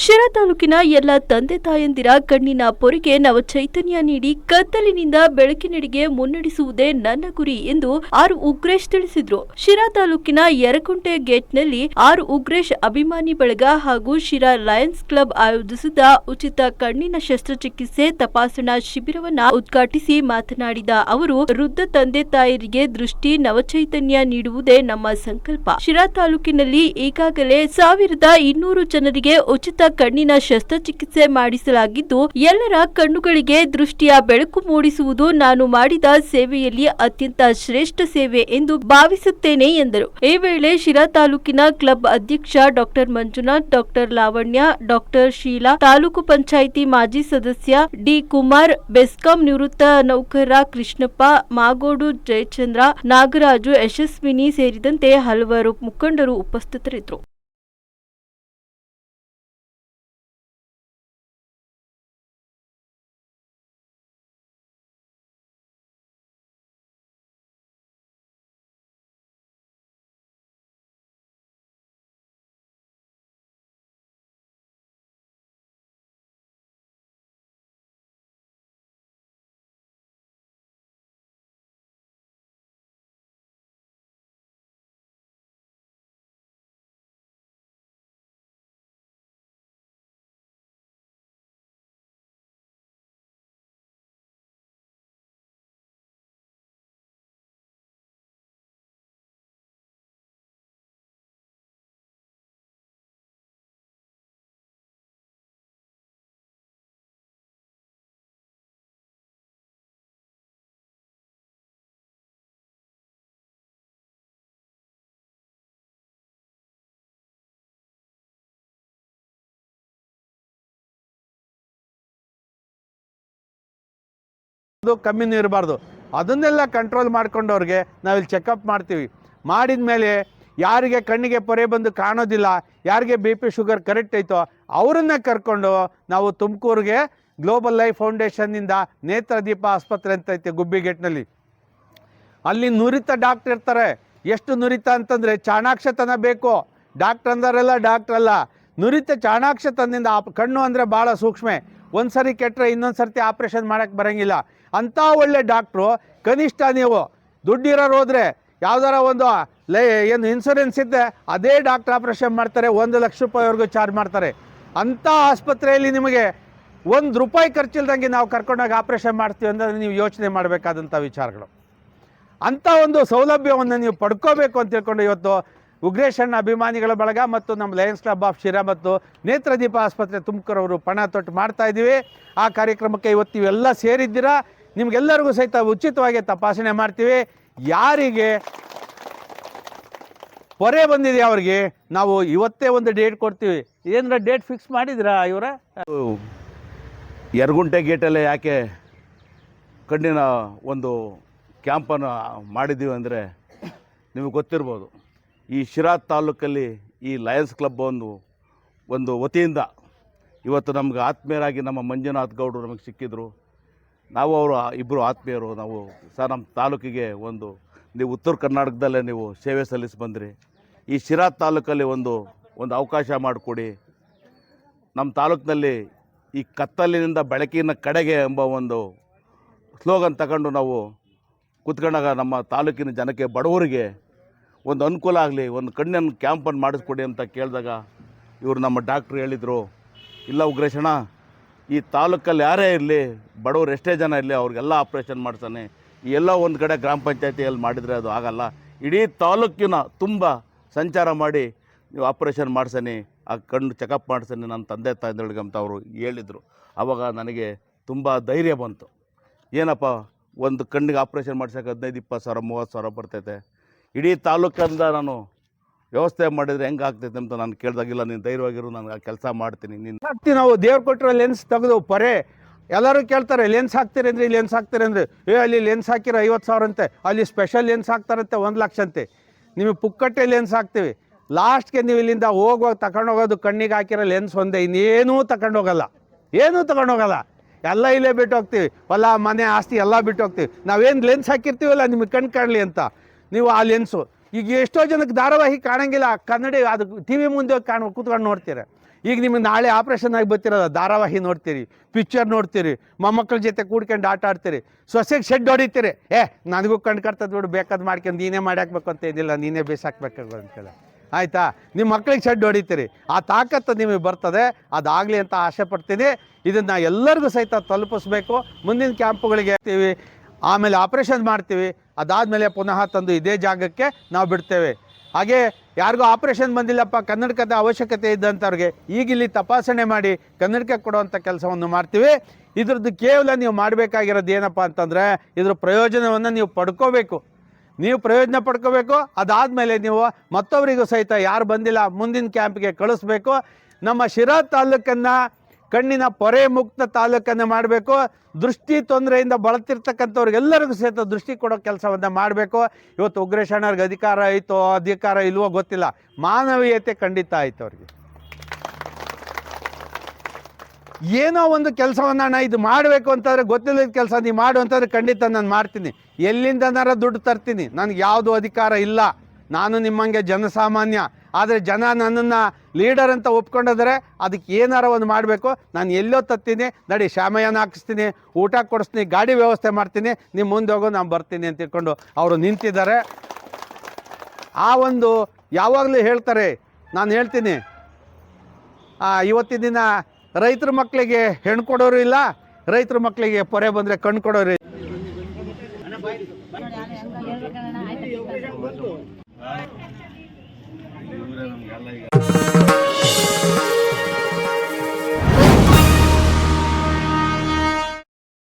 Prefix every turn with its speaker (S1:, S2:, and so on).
S1: ಶಿರಾ ತಾಲೂಕಿನ ಎಲ್ಲ ತಂದೆ ತಾಯಂದಿರ ಕಣ್ಣಿನ ಪೊರೆಗೆ ನವ ಚೈತನ್ಯ ನೀಡಿ ಕತ್ತಲಿನಿಂದ ಬೆಳಕಿನೆಡೆಗೆ ಮುನ್ನಡೆಸುವುದೇ ನನ್ನ ಗುರಿ ಎಂದು ಆರ್ ಉಗ್ರೇಶ್ ತಿಳಿಸಿದರು. ಶಿರಾ ತಾಲೂಕಿನ ಯರಕುಂಟೆ ಗೇಟ್ನಲ್ಲಿ ಆರ್ ಉಗ್ರೇಶ್ ಅಭಿಮಾನಿ ಬಳಗ ಹಾಗೂ ಶಿರಾ ಲಯನ್ಸ್ ಕ್ಲಬ್ ಆಯೋಜಿಸಿದ್ದ ಉಚಿತ ಕಣ್ಣಿನ ಶಸ್ತ್ರಚಿಕಿತ್ಸೆ ತಪಾಸಣಾ ಶಿಬಿರವನ್ನು ಉದ್ಘಾಟಿಸಿ ಮಾತನಾಡಿದ ಅವರು, ವೃದ್ಧ ತಂದೆ ತಾಯರಿಗೆ ದೃಷ್ಟಿ ನವಚೈತನ್ಯ ನೀಡುವುದೇ ನಮ್ಮ ಸಂಕಲ್ಪ. ಶಿರಾ ತಾಲೂಕಿನಲ್ಲಿ ಈಗಾಗಲೇ 1200 ಜನರಿಗೆ ಉಚಿತ ಕಣ್ಣಿನ ಶಸ್ತ್ರಚಿಕಿತ್ಸೆ ಮಾಡಿಸಲಾಗಿದ್ದು, ಎಲ್ಲರ ಕಣ್ಣುಗಳಿಗೆ ದೃಷ್ಟಿಯ ಬೆಳಕು ಮೂಡಿಸುವುದು ನಾನು ಮಾಡಿದ ಸೇವೆಯಲ್ಲಿ ಅತ್ಯಂತ ಶ್ರೇಷ್ಠ ಸೇವೆ ಎಂದು ಭಾವಿಸುತ್ತೇನೆ ಎಂದರು. ಈ ವೇಳೆ ಶಿರಾ ತಾಲೂಕಿನ ಕ್ಲಬ್ ಅಧ್ಯಕ್ಷ doctor Manjunath, doctor Lavanya, doctor Sheela, ತಾಲೂಕು ಪಂಚಾಯಿತಿ ಮಾಜಿ ಸದಸ್ಯ ಡಿ ಕುಮಾರ್, ಬೆಸ್ಕಾಂ ನಿವೃತ್ತ ನೌಕರ ಕೃಷ್ಣಪ್ಪ, ಮಾಗೋಡು ಜಯಚಂದ್ರ, ನಾಗರಾಜು, ಯಶಸ್ವಿನಿ ಸೇರಿದಂತೆ ಹಲವಾರು ಮುಖಂಡರು ಉಪಸ್ಥಿತರಿದ್ದರು.
S2: ಕಮ್ಮಿನೂ ಇರಬಾರ್ದು. ಅದನ್ನೆಲ್ಲ ಕಂಟ್ರೋಲ್ ಮಾಡ್ಕೊಂಡವ್ರಿಗೆ ನಾವಿಲ್ಲಿ ಚೆಕಪ್ ಮಾಡ್ತೀವಿ. ಮಾಡಿದ ಮೇಲೆ ಯಾರಿಗೆ ಕಣ್ಣಿಗೆ ಪೊರೆ ಬಂದು ಕಾಣೋದಿಲ್ಲ, ಯಾರಿಗೆ BP ಶುಗರ್ ಕರೆಕ್ಟ್ ಐತೋ ಅವರನ್ನೇ ಕರ್ಕೊಂಡು ನಾವು ತುಮಕೂರಿಗೆ ಗ್ಲೋಬಲ್ ಲೈಫ್ ಫೌಂಡೇಶನ್ನಿಂದ ನೇತ್ರದೀಪ ಆಸ್ಪತ್ರೆ ಅಂತ ಐತೆ ಗುಬ್ಬಿಗೇಟ್ನಲ್ಲಿ. ಅಲ್ಲಿ ನುರಿತ ಡಾಕ್ಟ್ರ್ ಇರ್ತಾರೆ. ಎಷ್ಟು ನುರಿತ ಅಂತಂದರೆ ಚಾಣಾಕ್ಷತನ ಬೇಕು. ಡಾಕ್ಟ್ರ್ ಅಂದರೆಲ್ಲ ಡಾಕ್ಟ್ರ್ ಅಲ್ಲ, ನುರಿತ ಚಾಣಾಕ್ಷತನದಿಂದ. ಕಣ್ಣು ಅಂದರೆ ಭಾಳ ಸೂಕ್ಷ್ಮ. ಒಂದು ಸರಿ ಕೆಟ್ಟರೆ ಇನ್ನೊಂದು ಸರ್ತಿ ಆಪ್ರೇಷನ್ ಮಾಡೋಕ್ಕೆ ಬರೋಂಗಿಲ್ಲ. ಅಂಥ ಒಳ್ಳೆ ಡಾಕ್ಟ್ರು ಕನಿಷ್ಠ ನೀವು ದುಡ್ಡಿರೋರು ಹೋದರೆ ಯಾವ್ದಾರ ಒಂದು ಏನು ಇನ್ಸೂರೆನ್ಸ್ ಇದ್ದೆ ಅದೇ ಡಾಕ್ಟ್ರ್ ಆಪ್ರೇಷನ್ ಮಾಡ್ತಾರೆ, 1 ಲಕ್ಷ ರೂಪಾಯಿವರೆಗೂ ಚಾರ್ಜ್ ಮಾಡ್ತಾರೆ. ಅಂಥ ಆಸ್ಪತ್ರೆಯಲ್ಲಿ ನಿಮಗೆ ₹1 ಖರ್ಚಿಲ್ದಂಗೆ ನಾವು ಕರ್ಕೊಂಡೋಗಿ ಆಪ್ರೇಷನ್ ಮಾಡ್ತೀವಿ ಅಂದರೆ ನೀವು ಯೋಚನೆ ಮಾಡಬೇಕಾದಂಥ ವಿಚಾರಗಳು. ಅಂಥ ಒಂದು ಸೌಲಭ್ಯವನ್ನು ನೀವು ಪಡ್ಕೋಬೇಕು ಅಂತ ತಿಳ್ಕೊಂಡು ಇವತ್ತು ಉಗ್ರೇಶಣ್ಣ ಅಭಿಮಾನಿಗಳ ಬಳಗ ಮತ್ತು ನಮ್ಮ ಲಯನ್ಸ್ ಕ್ಲಬ್ ಆಫ್ ಶಿರಾ ಮತ್ತು ನೇತ್ರದೀಪ ಆಸ್ಪತ್ರೆ ತುಮಕೂರವರು ಪಣ ತೊಟ್ಟು ಮಾಡ್ತಾಯಿದ್ದೀವಿ. ಆ ಕಾರ್ಯಕ್ರಮಕ್ಕೆ ಇವತ್ತು ಇವೆಲ್ಲ ಸೇರಿದ್ದೀರಾ. ನಿಮಗೆಲ್ಲರಿಗೂ ಸಹಿತ ಉಚಿತವಾಗಿ ತಪಾಸಣೆ ಮಾಡ್ತೀವಿ. ಯಾರಿಗೆ ಪೊರೆ ಬಂದಿದೆ ಅವ್ರಿಗೆ ನಾವು ಇವತ್ತೇ ಒಂದು ಡೇಟ್ ಕೊಡ್ತೀವಿ. ಏನರ ಡೇಟ್ ಫಿಕ್ಸ್ ಮಾಡಿದ್ರಾ ಇವರ?
S3: ಯರಗುಂಟೆ ಗೇಟಲ್ಲೇ ಯಾಕೆ ಕಣ್ಣಿನ ಒಂದು ಕ್ಯಾಂಪನ್ನು ಮಾಡಿದ್ದೀವಿ ಅಂದರೆ ನಿಮಗೆ ಗೊತ್ತಿರ್ಬೋದು. ಈ ಶಿರಾ ತಾಲೂಕಲ್ಲಿ ಈ ಲಯನ್ಸ್ ಕ್ಲಬ್ ಒಂದು ವತಿಯಿಂದ ಇವತ್ತು ನಮ್ಗೆ ಆತ್ಮೀಯರಾಗಿ ನಮ್ಮ ಮಂಜುನಾಥ್ ಗೌಡರು ನಮಗೆ ಸಿಕ್ಕಿದ್ರು. ನಾವು ಅವರು ಇಬ್ಬರು ಆತ್ಮೀಯರು. ನಾವು ನಮ್ಮ ತಾಲೂಕಿಗೆ ನೀವು ಉತ್ತರ ಕರ್ನಾಟಕದಲ್ಲೇ ನೀವು ಸೇವೆ ಸಲ್ಲಿಸಿ ಬಂದ್ರಿ. ಈ ಶಿರಾ ತಾಲೂಕಲ್ಲಿ ಒಂದು ಅವಕಾಶ ಮಾಡಿಕೊಡಿ. ನಮ್ಮ ತಾಲೂಕಿನಲ್ಲಿ ಈ ಕತ್ತಲಿನಿಂದ ಬೆಳಕಿನ ಕಡೆಗೆ ಎಂಬ ಒಂದು ಸ್ಲೋಗನ್ ತಗೊಂಡು ನಾವು ಕೂತ್ಕೊಂಡಾಗ ನಮ್ಮ ತಾಲೂಕಿನ ಜನಕ್ಕೆ, ಬಡವರಿಗೆ ಒಂದು ಅನುಕೂಲ ಆಗಲಿ, ಒಂದು ಕಣ್ಣಿನ ಕ್ಯಾಂಪನ್ನು ಮಾಡಿಸ್ಕೊಡಿ ಅಂತ ಕೇಳಿದಾಗ ಇವರು ನಮ್ಮ ಡಾಕ್ಟ್ರು ಹೇಳಿದರು, ಇಲ್ಲ ಉಗ್ರೇಶಣ್ಣ, ಈ ತಾಲೂಕಲ್ಲಿ ಯಾರೇ ಇರಲಿ, ಬಡವರು ಎಷ್ಟೇ ಜನ ಇರಲಿ, ಅವ್ರಿಗೆಲ್ಲ ಆಪ್ರೇಷನ್ ಮಾಡ್ತಾನೆ. ಈ ಎಲ್ಲ ಒಂದು ಕಡೆ ಗ್ರಾಮ ಪಂಚಾಯತಿಯಲ್ಲಿ ಮಾಡಿದರೆ ಅದು ಆಗಲ್ಲ. ಇಡೀ ತಾಲೂಕಿನ ತುಂಬ ಸಂಚಾರ ಮಾಡಿ ನೀವು ಆಪ್ರೇಷನ್ ಮಾಡ್ಸನಿ, ಆ ಕಣ್ಣು ಚೆಕಪ್ ಮಾಡ್ಸನಿ ನನ್ನ ತಂದೆ ತಾಯಿಗಳಿಗೆ ಅಂತ ಅವರು ಹೇಳಿದರು. ಆವಾಗ ನನಗೆ ತುಂಬ ಧೈರ್ಯ ಬಂತು. ಏನಪ್ಪ, ಒಂದು ಕಣ್ಣಿಗೆ ಆಪ್ರೇಷನ್ ಮಾಡ್ಸೋಕೆ 15-20 ಸಾವಿರ 30 ಸಾವಿರ ಬರ್ತೈತೆ. ಇಡೀ ತಾಲೂಕಿಂದ ನಾನು ವ್ಯವಸ್ಥೆ ಮಾಡಿದರೆ ಹೆಂಗೆ ಆಗ್ತೈತೆ ಅಂತ ನಾನು ಕೇಳಿದಾಗಿಲ್ಲ, ನೀನು ಧೈರ್ಯವಾಗಿರು, ನಾನು ಆ ಕೆಲಸ ಮಾಡ್ತೀನಿ. ನೀನು
S2: ಹಾಕ್ತೀವಿ. ನಾವು ದೇವ್ರು ಕೊಟ್ಟಿರೋ ಲೆನ್ಸ್ ತೆಗೆದು ಪೊರೆ ಎಲ್ಲರೂ ಕೇಳ್ತಾರೆ, ಲೆನ್ಸ್ ಹಾಕ್ತೀರಿ ಅಂದರೆ ಲೆನ್ಸ್ ಹಾಕ್ತೀರಿ ಅಂದರೆ, ಅಲ್ಲಿ ಲೆನ್ಸ್ ಹಾಕಿರೋ 50 ಸಾವಿರ ಅಂತೆ, ಅಲ್ಲಿ ಸ್ಪೆಷಲ್ ಲೆನ್ಸ್ ಹಾಕ್ತಾರಂತೆ 1 ಲಕ್ಷ ಅಂತೆ. ನಿಮಗೆ ಪುಕ್ಕಟ್ಟೆ ಲೆನ್ಸ್ ಹಾಕ್ತೀವಿ. ಲಾಸ್ಟ್ಗೆ ನೀವು ಇಲ್ಲಿಂದ ಹೋಗುವಾಗ ತಗೊಂಡೋಗೋದು ಕಣ್ಣಿಗೆ ಹಾಕಿರೋ ಲೆನ್ಸ್ ಒಂದೇ, ಇನ್ನೇನೂ ತಗೊಂಡೋಗಲ್ಲ. ಏನೂ ತಗೊಂಡೋಗಲ್ಲ, ಎಲ್ಲ ಇಲ್ಲೇ ಬಿಟ್ಟು ಹೋಗ್ತೀವಿ. ಹೊಲ ಮನೆ ಆಸ್ತಿ ಎಲ್ಲ ಬಿಟ್ಟು ಹೋಗ್ತೀವಿ. ನಾವೇನು ಲೆನ್ಸ್ ಹಾಕಿರ್ತೀವಲ್ಲ ನಿಮಗೆ ಕಣ್ಣು ಕಾಣಲಿ ಅಂತ, ನೀವು ಆ ಲೆನ್ಸು ಈಗ ಎಷ್ಟೋ ಜನಕ್ಕೆ ಧಾರಾವಾಹಿ ಕಾಣಂಗಿಲ್ಲ, ಕನ್ನಡಿ ಅದು TV ಮುಂದೆ ಕೂತ್ಕೊಂಡು ನೋಡ್ತೀರ. ಈಗ ನಿಮಗೆ ನಾಳೆ ಆಪ್ರೇಷನ್ ಆಗಿ ಬರ್ತಿರೋದ, ಧಾರಾವಾಹಿ ನೋಡ್ತೀರಿ, ಪಿಕ್ಚರ್ ನೋಡ್ತೀರಿ, ಮೊಮ್ಮಕ್ಕಳ ಜೊತೆ ಕೂಡ್ಕೊಂಡು ಆಟ ಆಡ್ತೀರಿ, ಸೊಸೆಗೆ ಶೆಡ್ ಹೊಡಿತೀರಿ. ನನಗೂ ಕಣ್ಕರ್ತದೆ ಬಿಡು, ಬೇಕಾದ್ ಮಾಡ್ಕೊಂಡು ನೀನೇ ಮಾಡ್ಯಾಕ್ಬೇಕು ಅಂತ ಏನಿಲ್ಲ, ನೀನೇ ಬೇಸಾಕ್ಬೇಕು ಅಂತೇಳಿ, ಆಯಿತಾ? ನಿಮ್ಮ ಮಕ್ಳಿಗೆ ಶೆಡ್ ಹೊಡಿತೀರಿ, ಆ ತಾಕತ್ತು ನಿಮಗೆ ಬರ್ತದೆ. ಅದಾಗಲಿ ಅಂತ ಆಸೆ ಪಡ್ತೀನಿ. ಇದನ್ನು ಎಲ್ಲರಿಗೂ ಸಹಿತ ತಲುಪಿಸ್ಬೇಕು. ಮುಂದಿನ ಕ್ಯಾಂಪುಗಳಿಗೆ ಇರ್ತೀವಿ, ಆಮೇಲೆ ಆಪ್ರೇಷನ್ ಮಾಡ್ತೀವಿ, ಅದಾದಮೇಲೆ ಪುನಃ ತಂದು ಇದೇ ಜಾಗಕ್ಕೆ ನಾವು ಬಿಡ್ತೇವೆ. ಹಾಗೆ ಯಾರಿಗೂ ಆಪ್ರೇಷನ್ ಬಂದಿಲ್ಲಪ್ಪ, ಕನ್ನಡಕದ ಅವಶ್ಯಕತೆ ಇದ್ದಂಥವ್ರಿಗೆ ಈಗ ಇಲ್ಲಿ ತಪಾಸಣೆ ಮಾಡಿ ಕನ್ನಡಕ ಕೊಡುವಂಥ ಕೆಲಸವನ್ನು ಮಾಡ್ತೀವಿ. ಇದ್ರದ್ದು ಕೇವಲ ನೀವು ಮಾಡಬೇಕಾಗಿರೋದು ಏನಪ್ಪ ಅಂತಂದರೆ, ಇದ್ರ ಪ್ರಯೋಜನವನ್ನು ನೀವು ಪಡ್ಕೋಬೇಕು. ನೀವು ಪ್ರಯೋಜನ ಪಡ್ಕೋಬೇಕು. ಅದಾದಮೇಲೆ ನೀವು ಮತ್ತೊಬ್ಬರಿಗೂ ಸಹಿತ ಯಾರು ಬಂದಿಲ್ಲ ಮುಂದಿನ ಕ್ಯಾಂಪ್ಗೆ ಕಳಿಸ್ಬೇಕು. ನಮ್ಮ ಶಿರಾ ತಾಲೂಕನ್ನು ಕಣ್ಣಿನ ಪೊರೆ ಮುಕ್ತ ತಾಲೂಕನ್ನು ಮಾಡಬೇಕು. ದೃಷ್ಟಿ ತೊಂದರೆಯಿಂದ ಬಳಲ್ತಿರ್ತಕ್ಕಂಥವ್ರಿಗೆಲ್ಲರಿಗೂ ಸಹಿತ ದೃಷ್ಟಿ ಕೊಡೋ ಕೆಲಸವನ್ನು ಮಾಡಬೇಕು. ಇವತ್ತು ಉಗ್ರೇಶ್ ಅಣ್ಣವ್ರಿಗೆ ಅಧಿಕಾರ ಇಲ್ವೋ ಗೊತ್ತಿಲ್ಲ, ಮಾನವೀಯತೆ ಖಂಡಿತ ಆಯ್ತು ಅವ್ರಿಗೆ. ಏನೋ ಒಂದು ಕೆಲಸವನ್ನು ನಾನು ಇದು ಮಾಡಬೇಕು ಅಂತಂದರೆ, ಗೊತ್ತಿಲ್ಲದ ಕೆಲಸ ನೀವು ಮಾಡು ಅಂತಂದರೆ ಖಂಡಿತ ನಾನು ಮಾಡ್ತೀನಿ. ಎಲ್ಲಿಂದನಾರ ದುಡ್ಡು ತರ್ತೀನಿ, ನನಗೆ ಯಾವುದೂ ಅಧಿಕಾರ ಇಲ್ಲ. ನಾನು ನಿಮ್ಮಂಗೆ ಜನಸಾಮಾನ್ಯ. ಆದರೆ ಜನ ನನ್ನನ್ನು ಲೀಡರ್ ಅಂತ ಒಪ್ಕೊಂಡಿದ್ರೆ ಅದಕ್ಕೆ ಏನಾರ ಒಂದು ಮಾಡಬೇಕು. ನಾನು ಎಲ್ಲೋ ತತ್ತೀನಿ, ನಡಿ ಶಾಮಯ್ಯನ ಹಾಕಿಸ್ತೀನಿ, ಊಟ ಕೊಡಿಸ್ತೀನಿ, ಗಾಡಿ ವ್ಯವಸ್ಥೆ ಮಾಡ್ತೀನಿ, ನೀವು ಮುಂದೆ ಹೋಗೋ ನಾನು ಬರ್ತೀನಿ ಅಂತ ತಿಳ್ಕೊಂಡು ಅವರು ನಿಂತಿದ್ದಾರೆ. ಆ ಒಂದು ಯಾವಾಗಲೂ ಹೇಳ್ತಾರೆ, ನಾನು ಹೇಳ್ತೀನಿ, ಇವತ್ತಿನ ದಿನ ರೈತರ ಮಕ್ಕಳಿಗೆ ಹೆಣ್ಣು ಕೊಡೋರು ಇಲ್ಲ, ರೈತರ ಮಕ್ಕಳಿಗೆ ಪೊರೆ ಬಂದರೆ ಕಣ್ಣು ಕೊಡೋರು ಇಲ್ಲ.